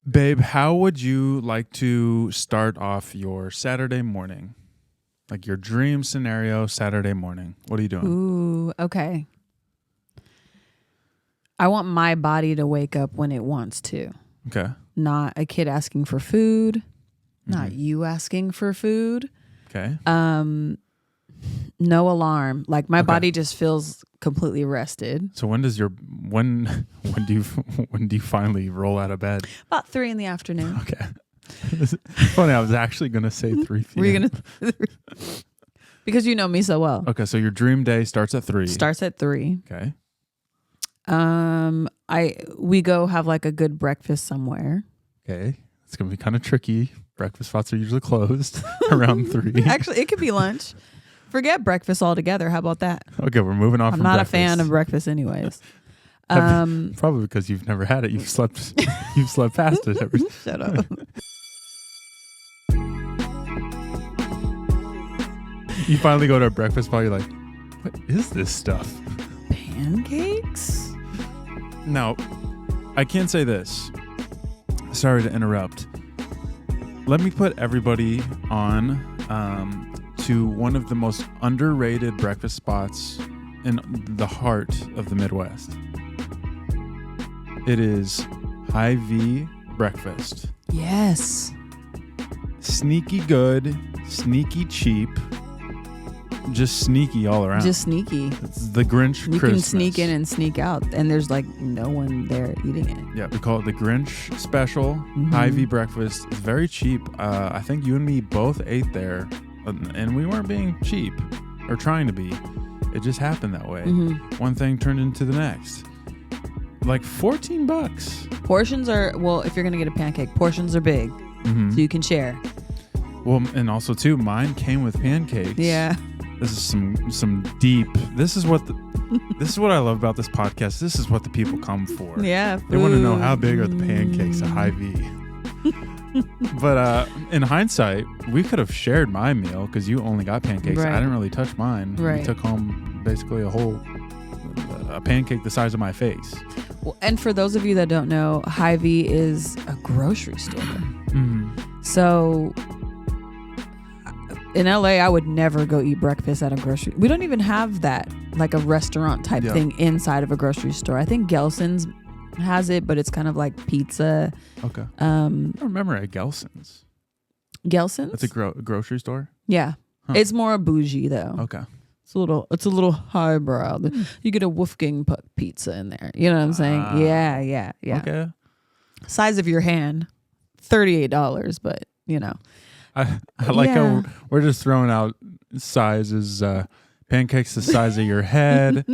Babe, how would you like to start off your Saturday morning? Like your dream scenario Saturday morning. What are you doing? Ooh, okay. I want my body to wake up when it wants to. Okay. Not a kid asking for food. Not you asking for food. Okay. No alarm. Like my body just feels completely rested. So when do you finally roll out of bed? About 3 p.m. Okay. Funny, I was actually gonna say 3 p.m. Were you gonna? Because you know me so well. Okay, so your dream day starts at 3. Starts at 3. Okay. We go have like a good breakfast somewhere. Okay. It's gonna be kind of tricky. Breakfast spots are usually closed around 3. Actually, it could be lunch. Forget breakfast altogether. How about that? Okay, we're moving on. I'm from not breakfast. a fan of breakfast, anyways. Probably because you've never had it. You've slept past it. Shut up. You finally go to a breakfast spot. You're like, what is this stuff? Pancakes? Now, I can say this. Sorry to interrupt. Let me put everybody on to one of the most underrated breakfast spots in the heart of the Midwest. It is Hy-Vee Breakfast. Yes. Sneaky good, sneaky cheap, just sneaky all around. Just sneaky. It's the Grinch You Christmas. can sneak in and sneak out, and there's like no one there eating it. Yeah, we call it the Grinch Special. Hy-Vee Breakfast. It's very cheap. I think you and me both ate there, and we weren't being cheap or trying to be. It just happened that way. One thing turned into the next. Like $14. Portions are, well, if you're going to get a pancake, portions are big, so you can share. Well, and also too, mine came with pancakes. Yeah. This is some deep. This is what I love about this podcast. This is what the people come for. Yeah. They want to know how big are the pancakes at Hy-Vee. But in hindsight, we could have shared my meal because you only got pancakes. Right. I didn't really touch mine. Right. We took home basically a pancake the size of my face. Well, and for those of you that don't know, Hy-Vee is a grocery store. So in LA, I would never go eat breakfast at a grocery. We don't even have that, like a restaurant type thing inside of a grocery store. I think Gelson's has it, but it's kind of like pizza. Okay. I remember at Gelson's. Gelson's? It's a grocery store? Yeah. Huh. It's more bougie though. Okay. It's a little highbrow. You get a Wolfgang Puck pizza in there. You know what I'm saying? Yeah. Okay. Size of your hand, $38, but you know. I like how we're just throwing out sizes. Pancakes the size of your head.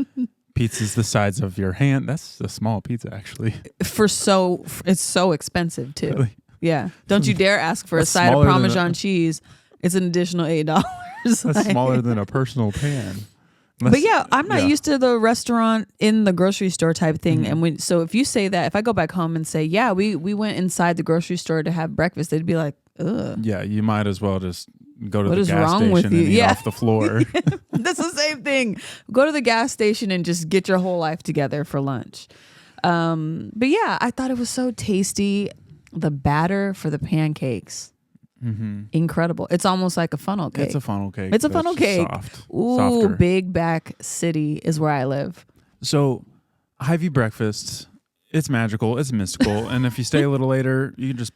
Pizza's the size of your hand. That's a small pizza, actually. It's so expensive too. Really? Yeah. Don't you dare ask for a side of Parmesan cheese. It's an additional $8. That's smaller than a personal pan. But yeah, I'm not used to the restaurant in the grocery store type thing. And so if you say that, if I go back home and say, yeah, we went inside the grocery store to have breakfast, they'd be like, ugh. Yeah, you might as well just go to What the is gas wrong station with and you? eat off the floor. That's the same thing. Go to the gas station and just get your whole life together for lunch. But yeah, I thought it was so tasty. The batter for the pancakes. Incredible. It's almost like a funnel cake. It's a funnel cake. It's a funnel cake. Soft. Ooh, Softer. Big Back City is where I live. So Hy-Vee breakfast, it's magical, it's mystical. And if you stay a little later, you can just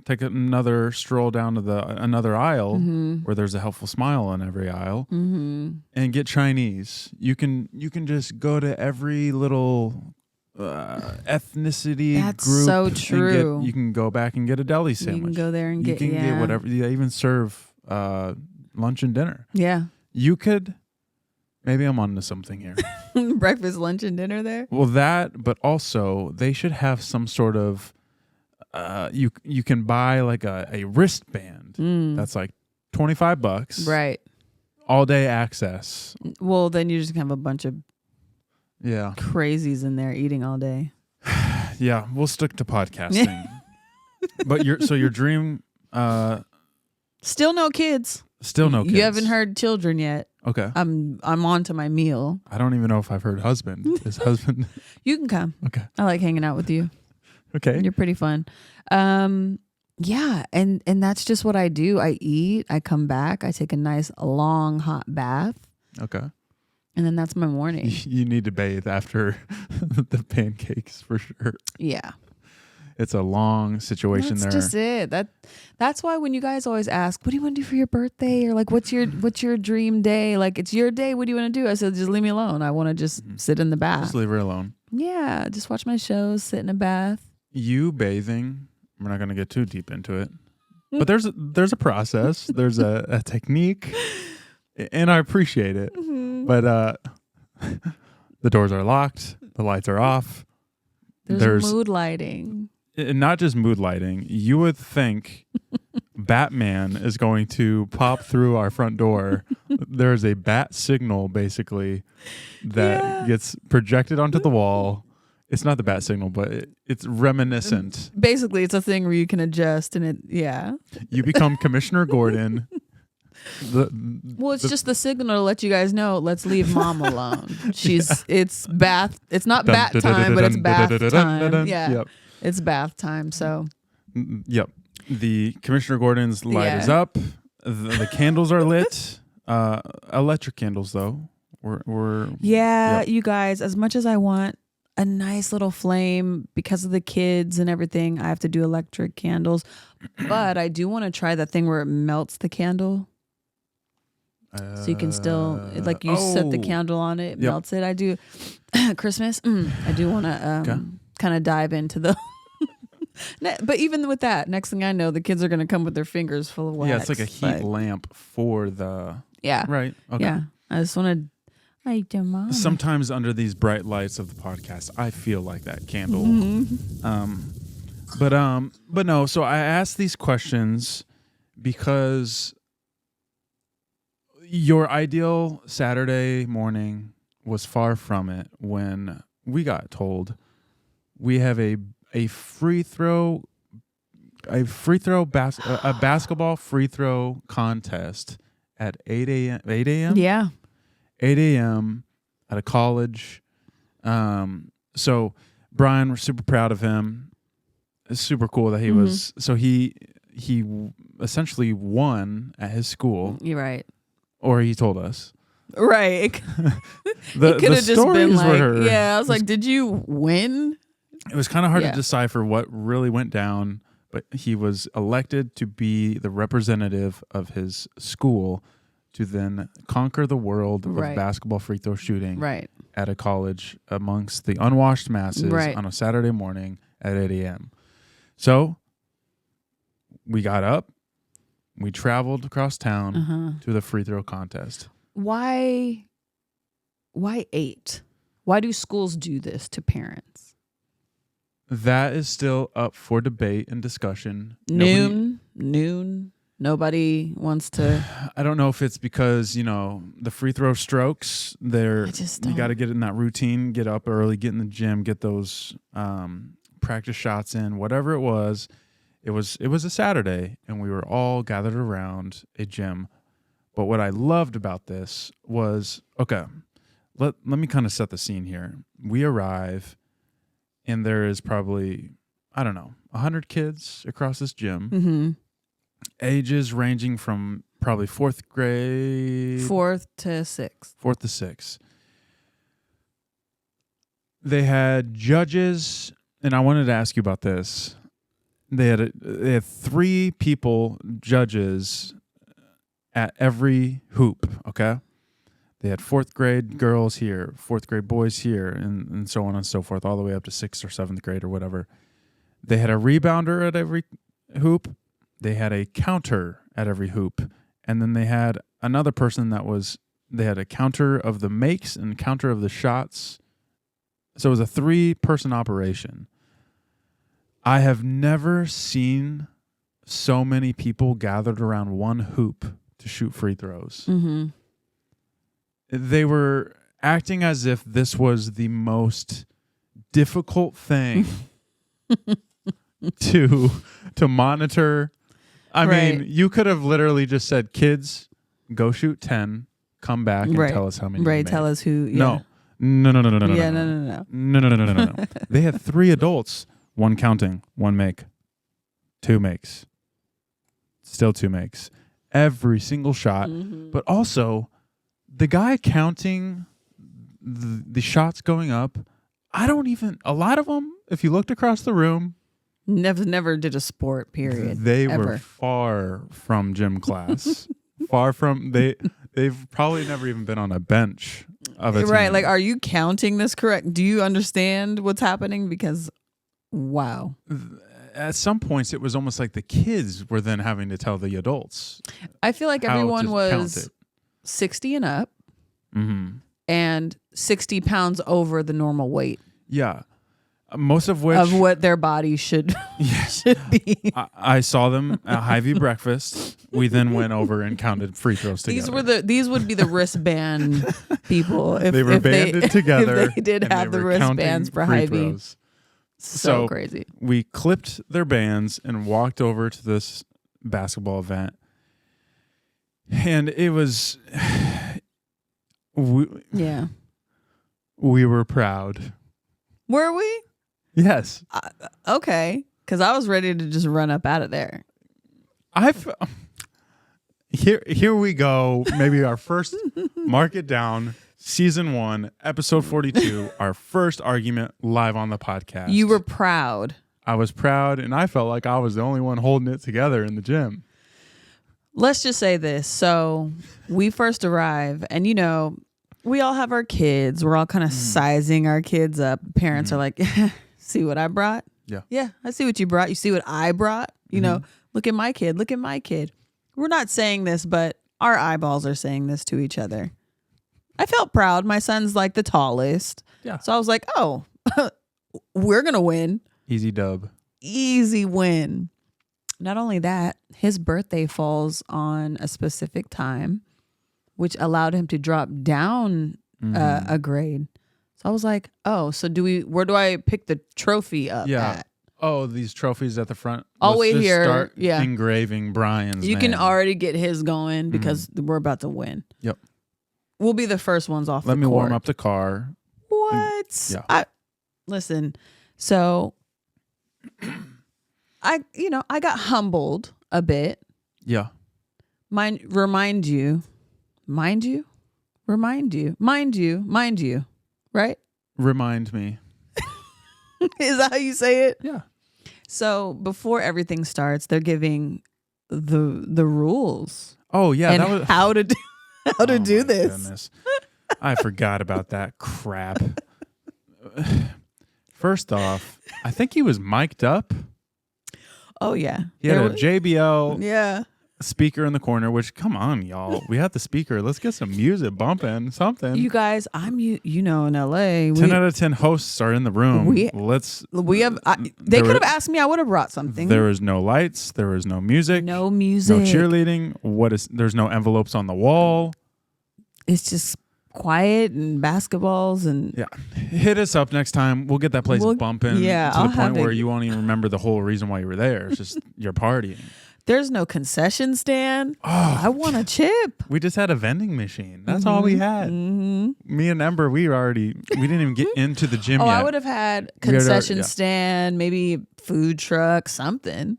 take another stroll down to another aisle where there's a helpful smile on every aisle and get Chinese. You can just go to every little ethnicity That's group. so true. You can go back and get a deli sandwich. You can go there and get whatever. They even serve lunch and dinner. Yeah. You could. Maybe I'm onto something here. Breakfast, lunch, and dinner there? Well, that, but also they should have some sort of you can buy like a wristband that's like $25. Right. All day access. Well, then you just have a bunch of crazies in there eating all day. Yeah, we'll stick to podcasting. But your dream still no kids. Still no kids. You haven't heard children yet. Okay. I'm on to my meal. I don't even know if I've heard husband. Is husband? You can come. Okay. I like hanging out with you. Okay. You're pretty fun. Yeah, and that's just what I do. I eat, I come back, I take a nice long hot bath, Okay. and then that's my morning. You need to bathe after the pancakes for sure. Yeah. It's a long situation That's there. just it. That's why when you guys always ask, what do you want to do for your birthday? Or like, what's your dream day? Like, it's your day. What do you want to do? I said, just leave me alone. I want to just sit in the bath. Just leave her alone. Yeah. Just watch my shows, sit in a bath. You bathing, we're not going to get too deep into it, but there's a process. There's a technique, and I appreciate it. Mm-hmm. But the doors are locked. The lights are off. There's mood lighting. Not just mood lighting. You would think Batman is going to pop through our front door. There's a bat signal basically that gets projected onto the wall. It's not the bat signal, but it's reminiscent. Basically, it's a thing where you can adjust, and You become Commissioner Gordon. It's just the signal to let you guys know. Let's leave Mom alone. It's bath. It's not bat time, but it's bath time. Yeah, yep. It's bath time. So, yep. The Commissioner Gordon's light is up. The candles are lit. Electric candles, though. You guys. As much as I want a nice little flame because of the kids and everything, I have to do electric candles. But I do want to try that thing where it melts the candle. So you can still, like, you set the candle on it, melts it. I do Christmas. I do want to kind of dive into the. But even with that, next thing I know, the kids are going to come with their fingers full of wax. Yeah, it's like a heat lamp for the. Yeah. Right. Okay. Yeah. I just want to. Sometimes under these bright lights of the podcast, I feel like that candle. Mm-hmm. But no. So I asked these questions because your ideal Saturday morning was far from it when we got told we have a basketball free throw contest at 8 a.m. 8 a.m. Yeah. 8 a.m. at a college. So Brian, we're super proud of him. It's super cool that he was. So he essentially won at his school. You're right. Or he told us. Right. The could have just been like, I was like, did you win? It was kind of hard to decipher what really went down, but he was elected to be the representative of his school to then conquer the world of basketball free throw shooting at a college amongst the unwashed masses on a Saturday morning at 8 a.m. So we got up, we traveled across town to the free throw contest. Why 8? Why do schools do this to parents? That is still up for debate and discussion. Noon. Nobody wants to. I don't know if it's because, the free throw strokes, you got to get in that routine, get up early, get in the gym, get those practice shots in, whatever it was. It was a Saturday, and we were all gathered around a gym. But what I loved about this was, let me kind of set the scene here. We arrive, and there is probably, 100 kids across this gym. Mm-hmm. Ages ranging from probably 4th grade. 4th to 6th. 4th to 6th. They had judges, and I wanted to ask you about this. They had 3 people, judges, at every hoop, okay? They had 4th grade girls here, 4th grade boys here, and so on and so forth, all the way up to 6th or 7th grade or whatever. They had a rebounder at every hoop. They had a counter at every hoop. And then they had another person they had a counter of the makes and counter of the shots. So it was a 3-person operation. I have never seen so many people gathered around one hoop to shoot free throws. Mm-hmm. They were acting as if this was the most difficult thing to monitor. I mean, you could have literally just said, kids, go shoot 10, come back and tell us how many you made. Tell us who. Yeah. No. Yeah, no. No. They had 3 adults One counting, one make, two makes, still two makes. Every single shot, but also the guy counting the shots going up. A lot of them, if you looked across the room, never did a sport, period. They ever. were far from gym class. They've probably never even been on a bench of a team. Right. Like, are you counting this correct? Do you understand what's happening? Because, wow. At some points, it was almost like the kids were then having to tell the adults. I feel like everyone was 60 and up and 60 pounds over the normal weight. Yeah. Most of which... Of what their body should be. I saw them at Hy-Vee breakfast. We then went over and counted free throws together. These would be the wristband people. If they were banded together. If they did have the wristbands for Hy-Vee. So crazy. We clipped their bands and walked over to this basketball event. And it was... We were proud. Were we? Yes. Okay. Because I was ready to just run up out of there. Here we go. Maybe our first Mark It Down, season 1, episode 42, our first argument live on the podcast. You were proud. I was proud, and I felt like I was the only one holding it together in the gym. Let's just say this. So we first arrive, and we all have our kids. We're all kind of sizing our kids up. Parents are like, see what I brought? Yeah. Yeah, I see what you brought. You see what I brought? Look at my kid. Look at my kid. We're not saying this, but our eyeballs are saying this to each other. I felt proud. My son's like the tallest. Yeah. So I was like, oh, we're going to win. Easy dub. Easy win. Not only that, his birthday falls on a specific time, which allowed him to drop down a grade. So I was like, oh, so where do I pick the trophy up at? Oh, these trophies at the front. I'll wait just here. Start engraving Brian's You name. can already get his going because we're about to win. Yep. We'll be the first ones off Let the me court. warm up the car. What? Yeah. Listen, so I got humbled a bit. Yeah. Remind you, right? Remind me. Is that how you say it? Yeah. So before everything starts, they're giving the rules. Oh yeah, and that was how to do this. Goodness. I forgot about that crap. First off, I think he was mic'd up. Oh yeah, he had a JBL speaker in the corner. Which, come on, y'all, we have the speaker. Let's get some music bumping, something. You guys, I'm in LA. 10 out of 10 hosts are in the room. We have. They could have asked me. I would have brought something. There was no lights. There was no music. No music. No cheerleading. There's no envelopes on the wall. It's just quiet and basketballs and hit us up next time. We'll get that place bumping to the point where you won't even remember the whole reason why you were there. It's just you're partying. There's no concession stand. Oh, I want a chip. We just had a vending machine. That's all we had. Me and Ember, we didn't even get into the gym yet. I would have had concession stand, maybe food truck, something.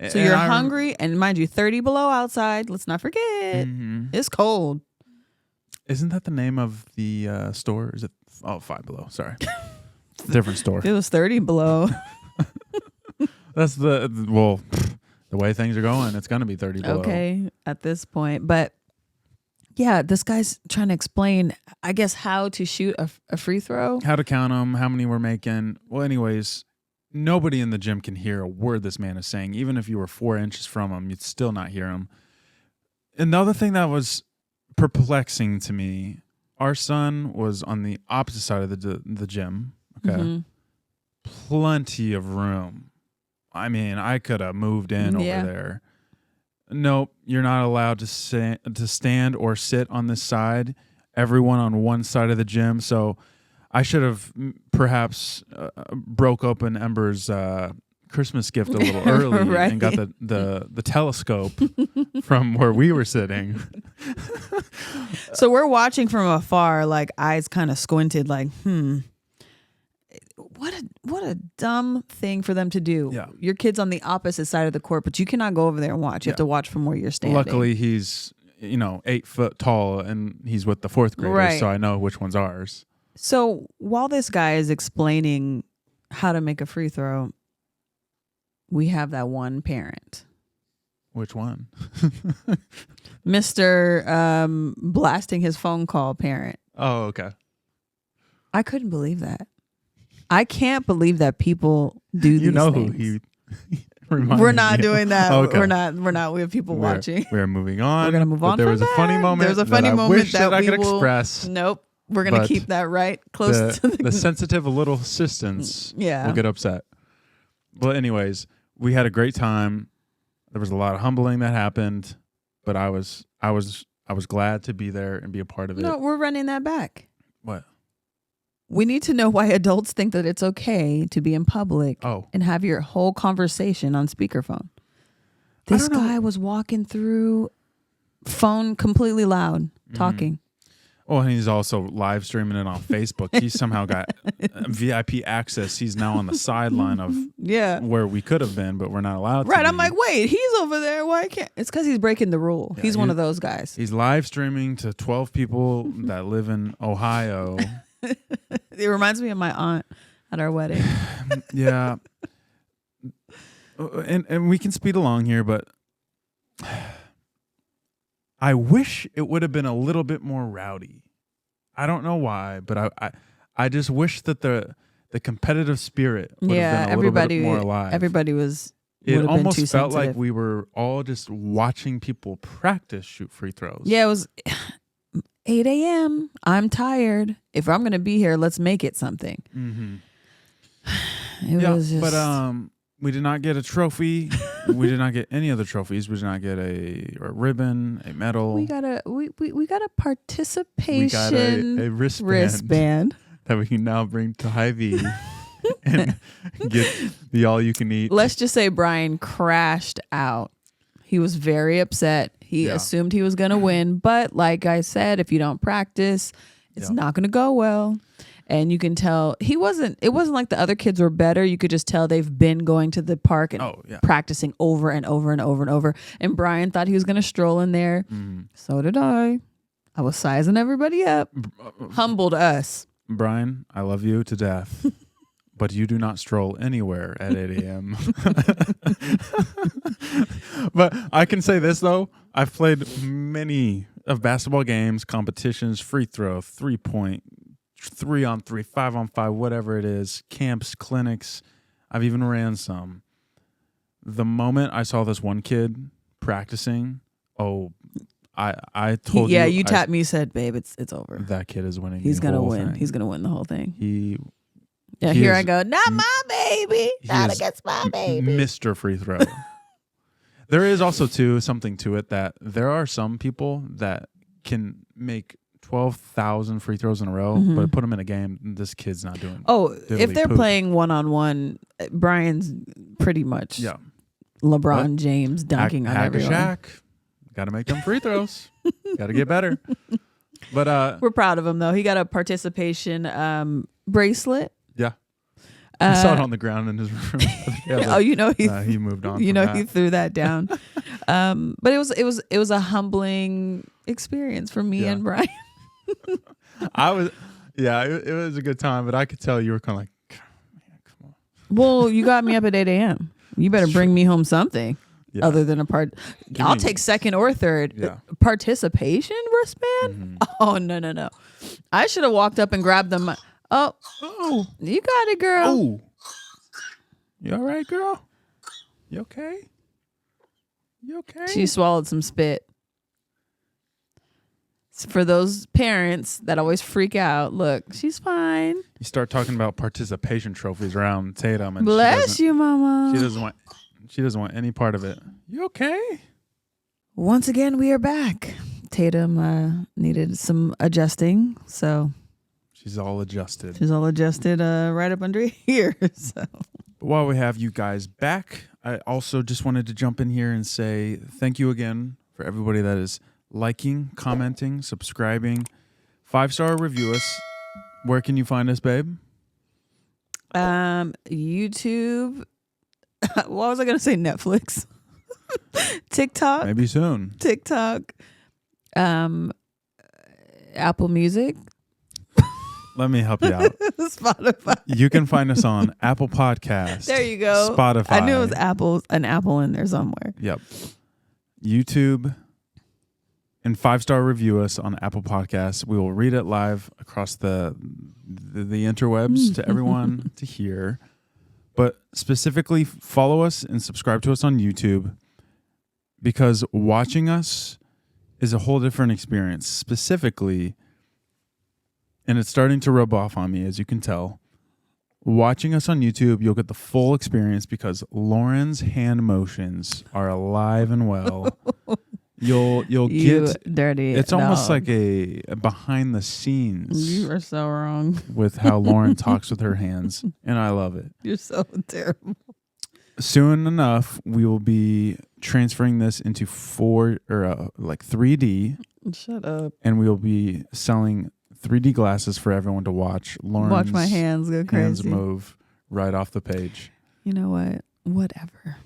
So you're hungry, and mind you, 30 below outside. Let's not forget. It's cold. Isn't that the name of the store? Is it? Oh, 5 Below. Sorry. Different store. If it was 30 below. That's the way things are going, it's going to be 30 below. Okay, at this point. But yeah, this guy's trying to explain, I guess, how to shoot a free throw. How to count them, how many we're making. Well, anyways, nobody in the gym can hear a word this man is saying. Even if you were 4 inches from him, you'd still not hear him. Another thing that was perplexing to me, our son was on the opposite side of the gym. Okay. Plenty of room. I mean, I could have moved in over there. Nope, you're not allowed to stand or sit on this side. Everyone on one side of the gym. So I should have perhaps broke open Ember's Christmas gift a little early and got the telescope from where we were sitting. So we're watching from afar, like eyes kind of squinted, like, what a dumb thing for them to do. Yeah. Your kid's on the opposite side of the court, but you cannot go over there and watch. You have to watch from where you're standing. Luckily, he's 8 foot tall, and he's with the fourth graders, Right. so I know which one's ours. So while this guy is explaining how to make a free throw, we have that one parent. Which one? Mr. Blasting his phone call parent. Oh, okay. I couldn't believe that. I can't believe that people do these who things. he We're not doing that. Okay. We're not. We have people watching. We're moving on. We're gonna move on. But there from was a that. funny moment. There's a funny that I moment wish that I we could will express. Nope. We're gonna but keep that right close to the sensitive little assistants Yeah. will get upset. But anyways, we had a great time. There was a lot of humbling that happened, but I was glad to be there and be a part of it. No, we're running that back. What? We need to know why adults think that it's okay to be in public and have your whole conversation on speakerphone. This guy was walking through, phone completely loud, talking. Oh, and he's also live streaming it on Facebook. He somehow got VIP access. He's now on the sideline of where we could have been, but we're not allowed to. Right. I'm like, wait, he's over there. Why can't? It's because he's breaking the rule. Yeah, he's one of those guys. He's live streaming to 12 people that live in Ohio. It reminds me of my aunt at our wedding. Yeah. And we can speed along here, but I wish it would have been a little bit more rowdy. I don't know why, but I just wish that the competitive spirit would have been a little bit more alive. Everybody was. It almost felt like we were all just watching people practice shoot free throws. Yeah, it was 8 a.m. I'm tired. If I'm going to be here, let's make it something. Mm-hmm. It was just... But we did not get a trophy. We did not get any other trophies. We did not get a ribbon, a medal. We got a participation. We got a wristband that we can now bring to Hy-Vee and get the all-you-can-eat. Let's just say Brian crashed out. He was very upset. He assumed he was going to win. But like I said, if you don't practice, it's not going to go well. And you can tell it wasn't like the other kids were better. You could just tell they've been going to the park and practicing over and over and over and over. And Brian thought he was going to stroll in there. So did I. I was sizing everybody up. Humbled us. Brian, I love you to death. But you do not stroll anywhere at 8 a.m. But I can say this, though. I've played many of basketball games, competitions, free throw, 3-point, 3-on-3, 5-on-5, whatever it is, camps, clinics. I've even ran some. The moment I saw this one kid practicing, I told you. Yeah, you tapped me, said, babe, it's over. That kid is winning. He's going to win. Thing. He's going to win the whole thing. Here I go. Not my baby. Not against my baby. Mr. Free Throw. There is also, too, something to it that there are some people that can make 12,000 free throws in a row, but put them in a game, this kid's not doing. If they're playing one-on-one, Brian's pretty much LeBron James dunking on everyone. Shaq. Got to make them free throws. Got to get better. But we're proud of him, though. He got a participation bracelet. Yeah. I saw it on the ground in his room. He moved on. He threw that down. But it was a humbling experience for me and Brian. It was a good time, but I could tell you were kind of like, come on. Well, you got me up at 8 a.m. You better bring me home something other than a part. I'll take second or third. Participation wristband? Oh, no. I should have walked up and grabbed them. Oh, you got it, girl. Oh, you all right, girl? You okay? She swallowed some spit. For those parents that always freak out, look, she's fine. You start talking about participation trophies around Tatum, and bless you, Mama. She doesn't want any part of it. You okay? Once again, we are back. Tatum needed some adjusting, so she's all adjusted. Right up under here. So. But while we have you guys back, I also just wanted to jump in here and say thank you again for everybody that is liking, commenting, subscribing, 5-star review us. Where can you find us, babe? YouTube. What was I going to say? Netflix. TikTok. Maybe soon. TikTok. Apple Music. Let me help you out. Spotify. You can find us on Apple Podcasts. There you go. Spotify. I knew it was an Apple in there somewhere. Yep. YouTube. And 5-star review us on Apple Podcasts. We will read it live across the interwebs to everyone to hear. But specifically, follow us and subscribe to us on YouTube, because watching us is a whole different experience. Specifically, and it's starting to rub off on me, as you can tell. Watching us on YouTube, you'll get the full experience because Lauren's hand motions are alive and well. You'll get dirty. It's almost dog. like a behind the scenes. You are so wrong with how Lauren talks with her hands, and I love it. You're so terrible. Soon enough, we will be transferring this into 3D. Shut up. And we will be selling 3D glasses for everyone to watch. Lauren's watch my hands go crazy. Hands move right off the page. You know what? Whatever.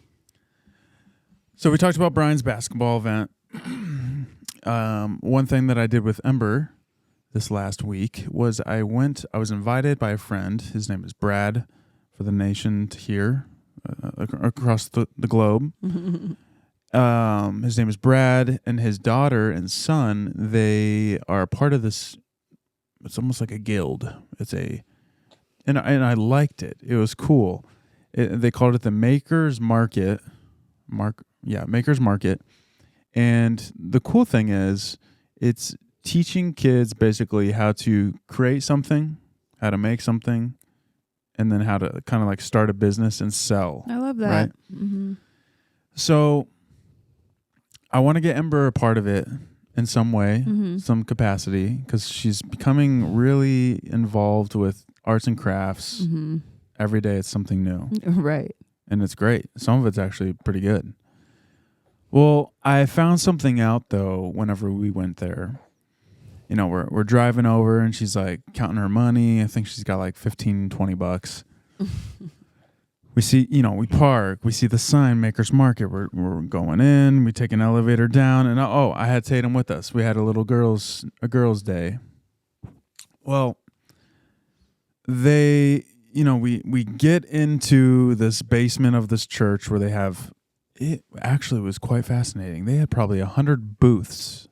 So we talked about Brian's basketball event. One thing that I did with Ember this last week was I was invited by a friend. His name is Brad, for the nation to hear across the globe. His name is Brad, and his daughter and son, they are part of this. It's almost like a guild. And I liked it. It was cool. They called it the Makers Market. Makers Market. And the cool thing is, it's teaching kids basically how to create something, how to make something, and then how to kind of like start a business and sell. I love that. Right? Mm-hmm. So I want to get Ember a part of it in some way, some capacity, because she's becoming really involved with arts and crafts. Every day it's something new. Right. And it's great. Some of it's actually pretty good. Well, I found something out, though, whenever we went there. You know, we're driving over, and she's, like, counting her money. I think she's got, like, $15-20. We see, we park. We see the sign, Makers Market. We're going in. We take an elevator down. And, I had Tatum with us. We had a girls' day. Well, we get into this basement of this church where they have... It actually was quite fascinating. They had probably 100 booths,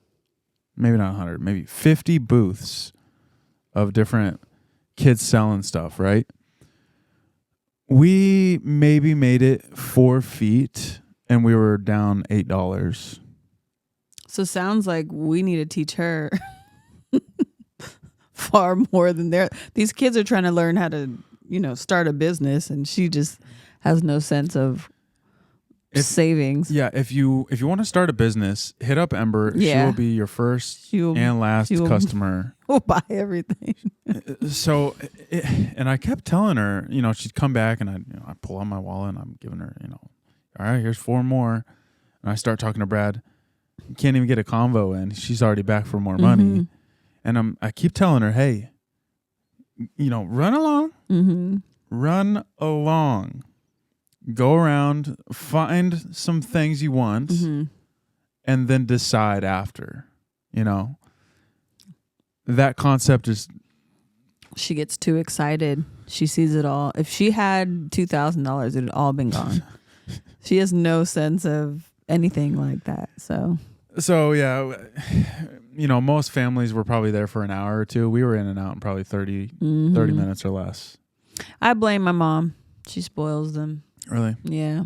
maybe not 100, maybe 50 booths of different kids selling stuff, right? We maybe made it 4 feet, and we were down $8. So sounds like we need to teach her far more than these kids are trying to learn how to, start a business, and she just has no sense of savings. Yeah, if you want to start a business, hit up Ember. Yeah. She will be your first and last customer. We'll buy everything. So, and I kept telling her, she'd come back, and I pull out my wallet, and I'm giving her, all right, here's 4 more. And I start talking to Brad. Can't even get a convo in. She's already back for more money. And I keep telling her, hey, run along. Run along. Go around, find some things you want, and then decide after. That concept is... She gets too excited. She sees it all. If she had $2,000, it would all been gone. She has no sense of anything like that. So yeah, most families were probably there for an hour or two. We were in and out in probably 30 minutes or less. I blame my mom. She spoils them. Really? Yeah.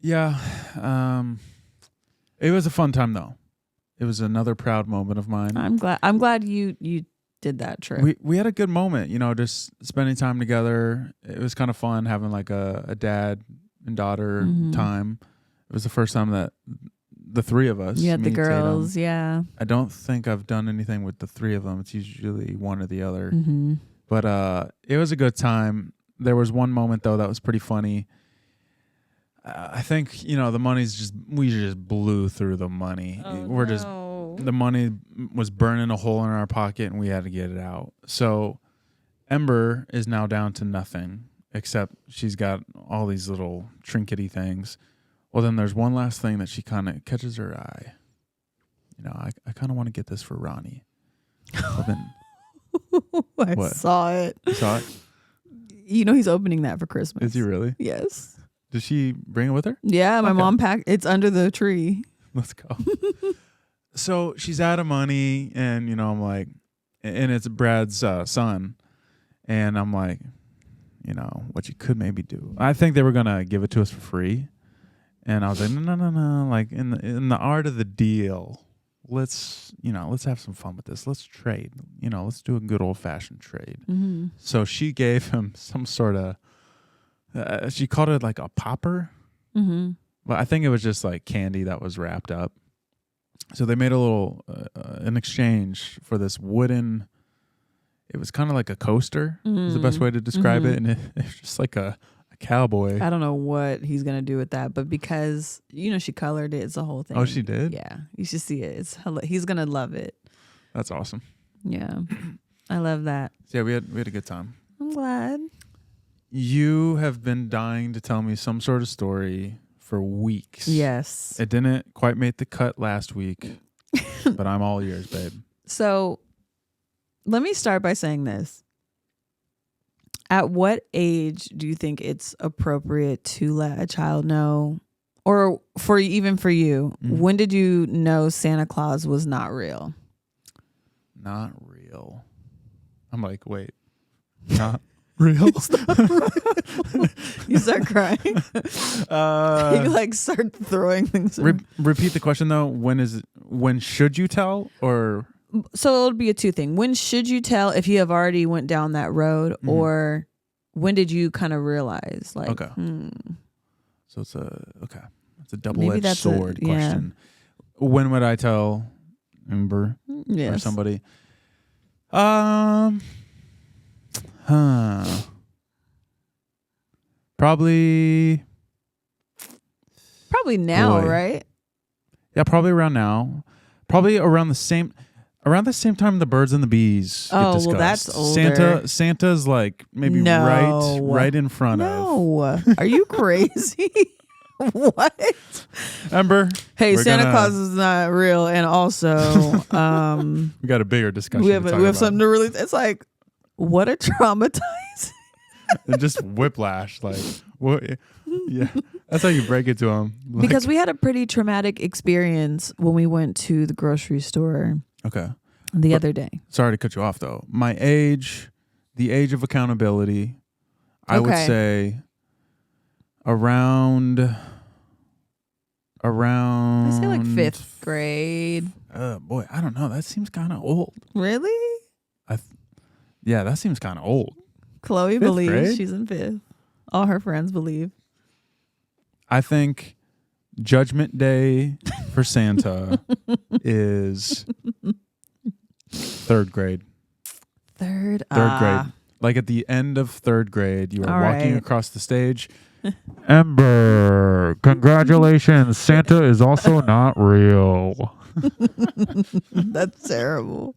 Yeah. It was a fun time, though. It was another proud moment of mine. I'm glad you did that trip. We had a good moment, just spending time together. It was kind of fun having like a dad and daughter time. It was the first time that the 3 of us. You had the girls, Tatum. yeah. I don't think I've done anything with the 3 of them. It's usually one or the other. But it was a good time. There was one moment, though, that was pretty funny. I think, the money's we just blew through the money. The money was burning a hole in our pocket, and we had to get it out. So Ember is now down to nothing, except she's got all these little trinkety things. Well, then there's one last thing that she kind of catches her eye. You know, I kind of want to get this for Ronnie. Well, then, I what? saw it. You saw it? You know he's opening that for Christmas. Is he really? Yes. Did she bring it with her? Yeah, my Okay. mom packed. It's under the tree. Let's go. So she's out of money, and you know, I'm like, and it's Brad's son, and I'm like, you know, what you could maybe do. I think they were gonna give it to us for free, and I was like, no. Like in the art of the deal, let's have some fun with this. Let's trade. You know, let's do a good old fashioned trade. Mm-hmm. So she gave him some sort of. She called it like a popper. Mm-hmm. Well, I think it was just like candy that was wrapped up. So they made a little an exchange for this wooden. It was kind of like a coaster. Is the best way to describe it, and it was just like a cowboy. I don't know what he's gonna do with that, but because she colored it, it's a whole thing. Oh, she did? Yeah, you should see it. He's gonna love it. That's awesome. Yeah, I love that. So yeah, we had a good time. I'm glad. You have been dying to tell me some sort of story for weeks. Yes. It didn't quite make the cut last week, but I'm all ears, babe. So let me start by saying this. At what age do you think it's appropriate to let a child know, or for you, when did you know Santa Claus was not real? Not real. I'm like, wait, not real? You start crying. You like start throwing things. Repeat the question though. When should you tell, or so it'll be a two thing. When should you tell if you have already went down that road, or when did you kind of realize like, okay. So it's a Maybe double-edged that's sword yeah. question. When would I tell Ember yes. or somebody? Probably now, Boy. right? Yeah, probably around now. Probably around the same time the birds and the bees get discussed. Well, that's older. Santa's like maybe No. right in front of. No. Are you crazy? What? Ember. Hey, we're Santa gonna- Claus is not real, and also We got a bigger discussion. we have to talk about. something to really. It's like, what a traumatizing. And just whiplash, like what? Yeah, that's how you break it to them. Like, Because we had a pretty traumatic experience when we went to the grocery store okay. the other day. Sorry to cut you off though. My age, the age of accountability, I would Okay. say around. I say like 5th grade. Boy, I don't know. That seems kind of old. Really? Yeah, that seems kind of old. Chloe 5th believes grade? she's in 5th. All her friends believe. I think Judgment Day for Santa is 3rd grade. Third Grade. Like at the end of 3rd grade, you are All walking right. across the stage. Ember, congratulations. Santa is also not real. That's terrible.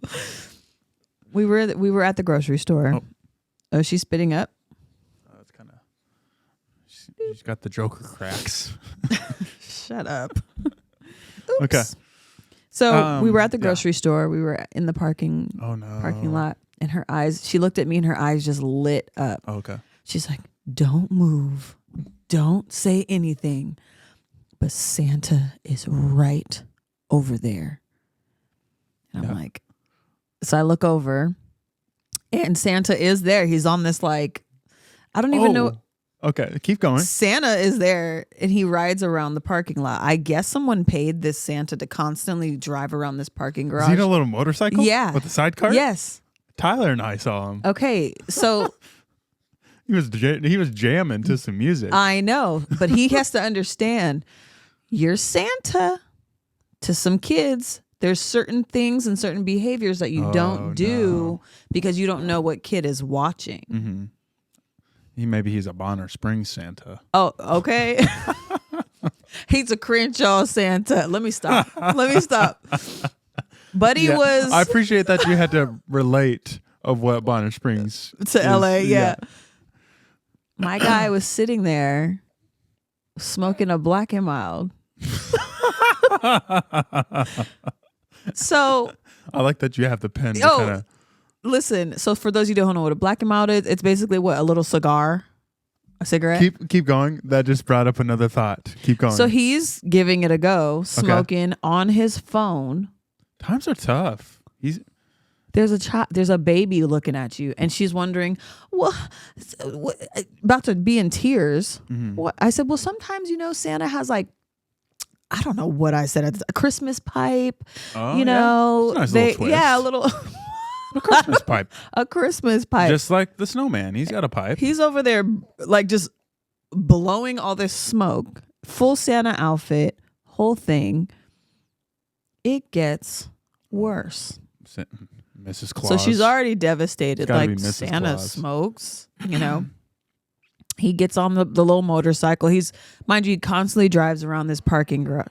We were at the grocery store. Oh, she's spitting up. That's kind of. She's got the Joker cracks. Shut up. Okay. So we were at the yeah. grocery store. We were in the parking lot, and her eyes. She looked at me, and her eyes just lit up. Oh, okay. She's like, "Don't move. Don't say anything." But Santa is right over there. And I'm like, so I look over, and Santa is there. He's on this like, I don't even know. Okay, keep going. Santa is there, and he rides around the parking lot. I guess someone paid this Santa to constantly drive around this parking garage. Is he in a little motorcycle? Yeah. With a sidecar? Yes. Tyler and I saw him. Okay, so He was jamming to some music. I know, but he has to understand you're Santa to some kids. There's certain things and certain behaviors that you don't do because you don't know what kid is watching. Mm-hmm. He's a Bonner Springs Santa. Oh, okay. He's a Crenshaw Santa. Let me stop. Buddy was. I appreciate that you had to relate of what Bonner Springs to is. LA. Yeah. My guy was sitting there smoking a Black and Mild. So I like that you have the pen to kind of. Listen, so for those of you who don't know what a Black and Mild is, it's basically what, a little cigar, a cigarette. Keep going. That just brought up another thought. Keep going. So he's giving it a go, smoking on his phone. Times are tough. There's a baby looking at you, and she's wondering, what, about to be in tears. Mm-hmm. What I said, well, sometimes Santa has like, I don't know what I said, a Christmas pipe. Oh, It's a nice little twist. Yeah, a little. A Christmas pipe. A Christmas pipe. Just like the snowman. He's got a pipe. He's over there like just blowing all this smoke. Full Santa outfit. Whole thing. It gets worse. Mrs. Claus. So she's already devastated. Like Santa Claus. smokes, He gets on the little motorcycle. Mind you, he constantly drives around this parking garage.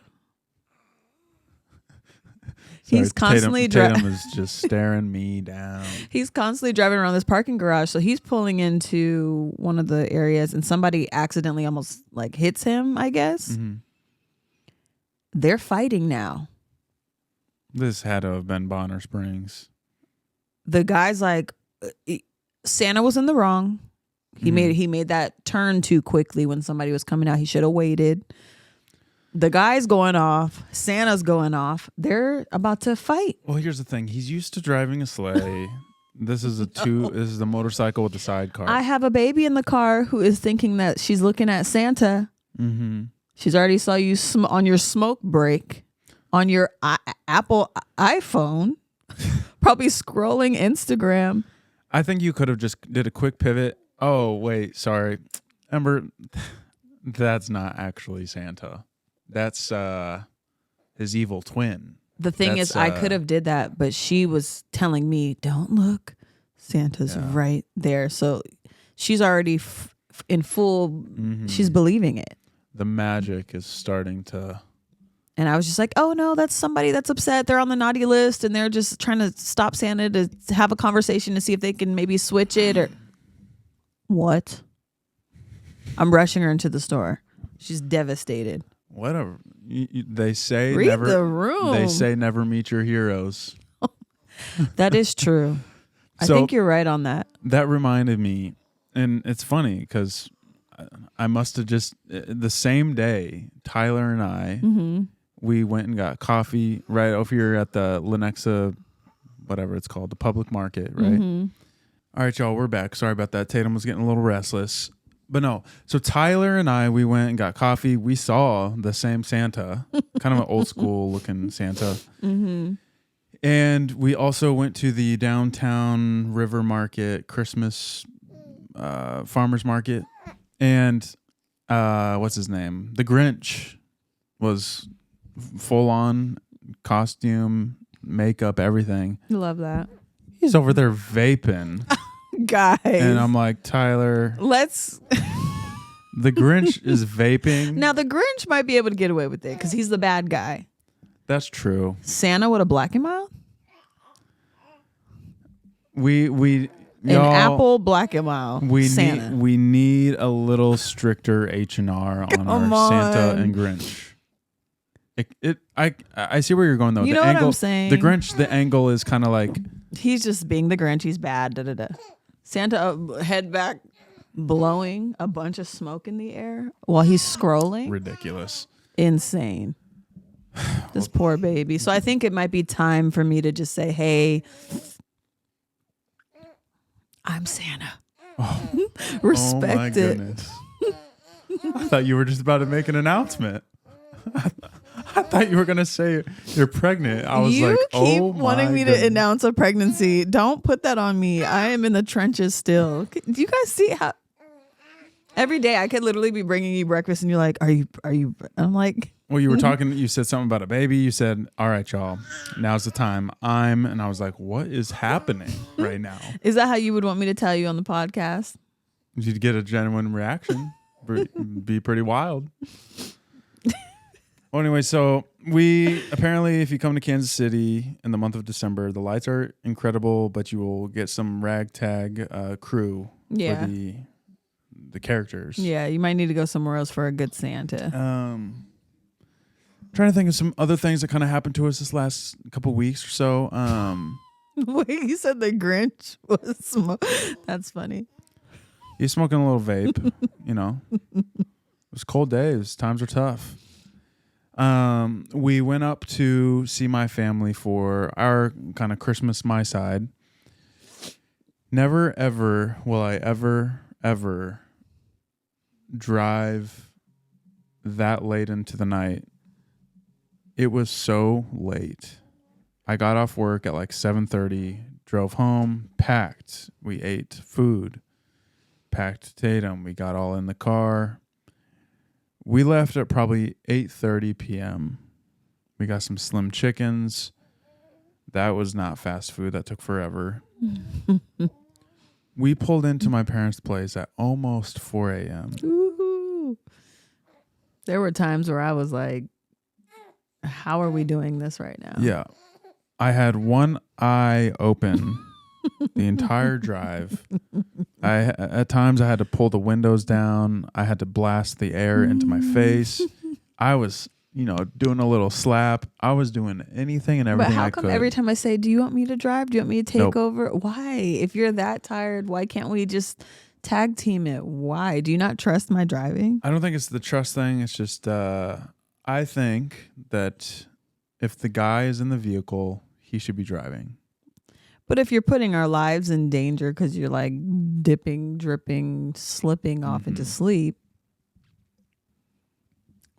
He's constantly Tatum is just staring me down. He's constantly driving around this parking garage. So he's pulling into one of the areas and somebody accidentally almost like hits him, I guess. Mm-hmm. They're fighting now. This had to have been Bonner Springs. The guy's like, Santa was in the wrong. He made that turn too quickly when somebody was coming out. He should have waited. The guy's going off. Santa's going off. They're about to fight. Well, here's the thing. He's used to driving a sleigh. This is a motorcycle with a sidecar. I have a baby in the car who is thinking that she's looking at Santa. Mm-hmm. She's already saw you on your smoke break on your Apple iPhone, probably scrolling Instagram. I think you could have just did a quick pivot. Oh, wait, sorry. Ember, that's not actually Santa. That's his evil twin. The thing is, I could have did that, but she was telling me, don't look. Santa's right there. So she's already in full, she's believing it. The magic is starting to... And I was just like, oh, no, that's somebody that's upset. They're on the naughty list, and they're just trying to stop Santa to have a conversation to see if they can maybe switch it or... What? I'm rushing her into the store. She's devastated. Whatever. They say Read never... the room. They say never meet your heroes. That is true. I think you're right on that. That reminded me, and it's funny because I must have just... The same day, Tyler and I... We went and got coffee right over here at the Lenexa, whatever it's called, the public market, right? All right, y'all, we're back. Sorry about that. Tatum was getting a little restless. But no, so Tyler and I, we went and got coffee. We saw the same Santa, kind of an old school looking Santa. And we also went to the downtown River Market Christmas farmers market. And what's his name? The Grinch was... full on costume, makeup, everything. Love that. He's over there vaping. Guys. And I'm like, Tyler, the Grinch is vaping. Now the Grinch might be able to get away with it because he's the bad guy. That's true. Santa with a Black and Mild? An Apple Black and Mild. Santa. We need a little stricter H&R on our Santa and Grinch. I see where you're going though. You know what I'm saying? The Grinch, the angle is kind of like he's just being the Grinch. He's bad. Santa head back, blowing a bunch of smoke in the air while he's scrolling. Ridiculous. Insane. This poor baby. So I think it might be time for me to just say, "Hey, I'm Santa." Oh, Respect it. Goodness. I thought you were just about to make an announcement. I thought you were going to say you're pregnant. I was like, oh, you keep wanting me to announce a pregnancy. Don't put that on me. I am in the trenches still. Do you guys see how every day I could literally be bringing you breakfast and you're like, are you? I'm like, well, you were talking, you said something about a baby. You said, all right, y'all, now's the time. And I was like, what is happening right now? Is that how you would want me to tell you on the podcast? You'd get a genuine reaction. Be pretty wild. Well, anyway, so we apparently, if you come to Kansas City in the month of December, the lights are incredible, but you will get some ragtag crew for the characters. Yeah, you might need to go somewhere else for a good Santa. Trying to think of some other things that kind of happened to us this last couple weeks or so. Wait, you said the Grinch was That's funny. He's smoking a little vape, you know. It was cold days. Times are tough. We went up to see my family for our kind of Christmas my side. Never, ever will I ever drive that late into the night. It was so late. I got off work at like 7:30, drove home, packed. We ate food, packed Tatum. We got all in the car. We left at probably 8:30 p.m. We got some slim chickens. That was not fast food. That took forever. We pulled into my parents' place at almost 4 a.m. Ooh. There were times where I was like, how are we doing this right now? Yeah. I had one eye open the entire drive. At times I had to pull the windows down. I had to blast the air into my face. I was, doing a little slap. I was doing anything and everything I could. But how come every time I say, do you want me to drive? Do you want me to take over? Why? If you're that tired, why can't we just tag team it? Why? Do you not trust my driving? I don't think it's the trust thing. It's just, I think that if the guy is in the vehicle, he should be driving. But if you're putting our lives in danger because you're like dipping, dripping, slipping off into sleep.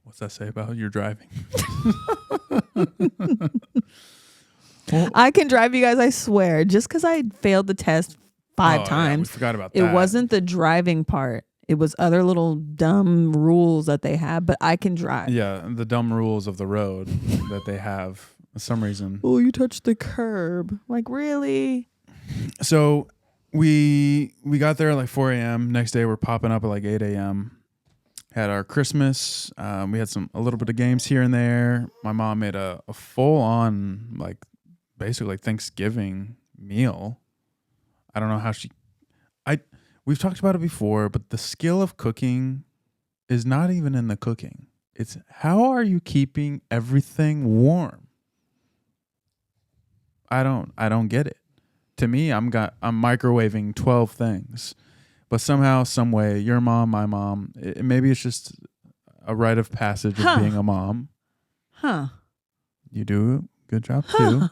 What's that say about your driving? I can drive, you guys, I swear. Just because I failed the test 5 times. Yeah, we forgot about that. It wasn't the driving part. It was other little dumb rules that they have, but I can drive. Yeah, the dumb rules of the road that they have for some reason. Oh, you touched the curb. Like, really? So we got there at like 4 a.m. Next day we're popping up at like 8 a.m. Had our Christmas. We had a little bit of games here and there. My mom made a full on basically Thanksgiving meal. I don't know how we've talked about it before, but the skill of cooking is not even in the cooking. It's how are you keeping everything warm? I don't get it. To me, I'm microwaving 12 things. But somehow, some way, your mom, my mom, maybe it's just a rite of passage of being a mom. Huh. You do a good job too.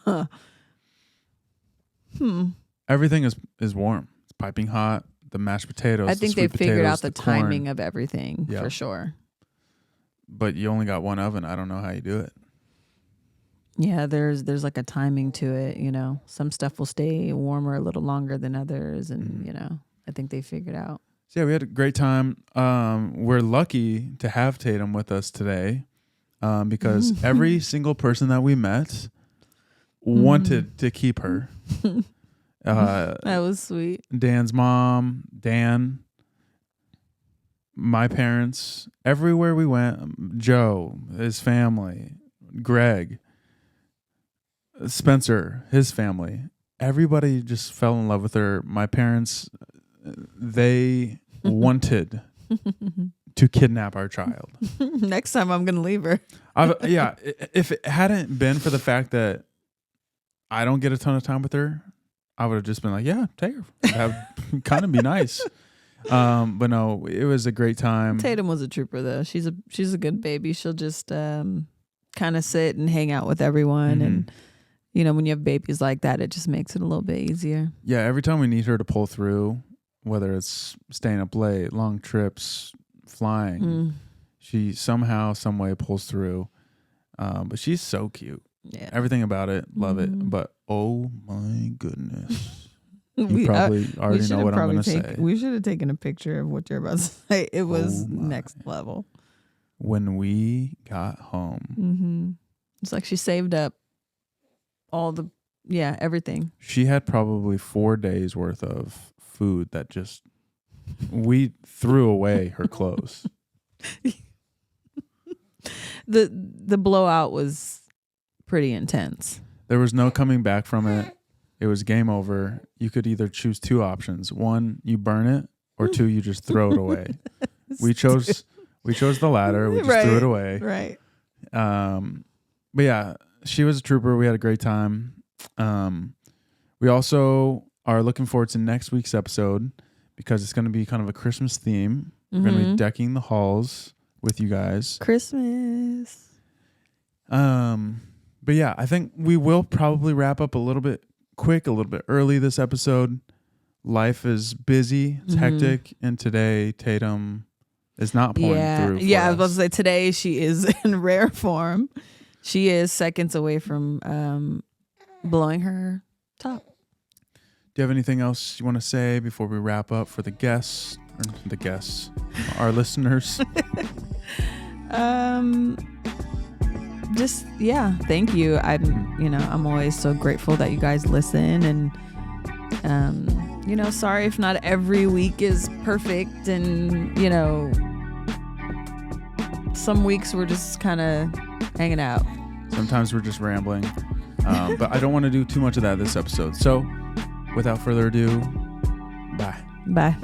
Everything is warm. It's piping hot. The mashed potatoes. I think they figured out the timing of everything for sure. But you only got one oven. I don't know how you do it. Yeah, there's like a timing to it. Some stuff will stay warmer a little longer than others, and I think they figured out. So yeah, we had a great time. We're lucky to have Tatum with us today because every single person that we met wanted to keep her. That was sweet. Dan's mom, Dan, my parents, everywhere we went, Joe, his family, Greg, Spencer, his family, everybody just fell in love with her. My parents, they wanted to kidnap our child. Next time I'm going to leave her. If it hadn't been for the fact that I don't get a ton of time with her, I would have just been like, yeah, take her. That'd kind of be nice. But no, it was a great time. Tatum was a trooper though. She's a good baby. She'll just kind of sit and hang out with everyone. And when you have babies like that, it just makes it a little bit easier. Yeah, every time we need her to pull through, whether it's staying up late, long trips, flying, she somehow, some way pulls through. But she's so cute. Yeah. Everything about it, love it. But oh my goodness. You probably already know what I'm going to say. We should have taken a picture of what you're about to say. It was next level. When we got home. It's like she saved up all everything. She had probably 4 days worth of food that just, we threw away her clothes. the blowout was pretty intense. There was no coming back from it. It was game over. You could either choose two options. One, you burn it, or two, you just throw it away. We chose the latter. We just threw it away. Right. But yeah, she was a trooper. We had a great time. We also are looking forward to next week's episode because it's going to be kind of a Christmas theme. We're going to be decking the halls with you guys. Christmas. But yeah, I think we will probably wrap up a little bit quick, a little bit early this episode. Life is busy, it's hectic, and today Tatum is not pulling through. Yeah, I was about to say today she is in rare form. She is seconds away from blowing her top. Do you have anything else you want to say before we wrap up for our listeners? Just thank you. I'm always so grateful that you guys listen, and sorry if not every week is perfect, and some weeks we're just kind of hanging out. Sometimes we're just rambling, but I don't want to do too much of that this episode. So without further ado, bye.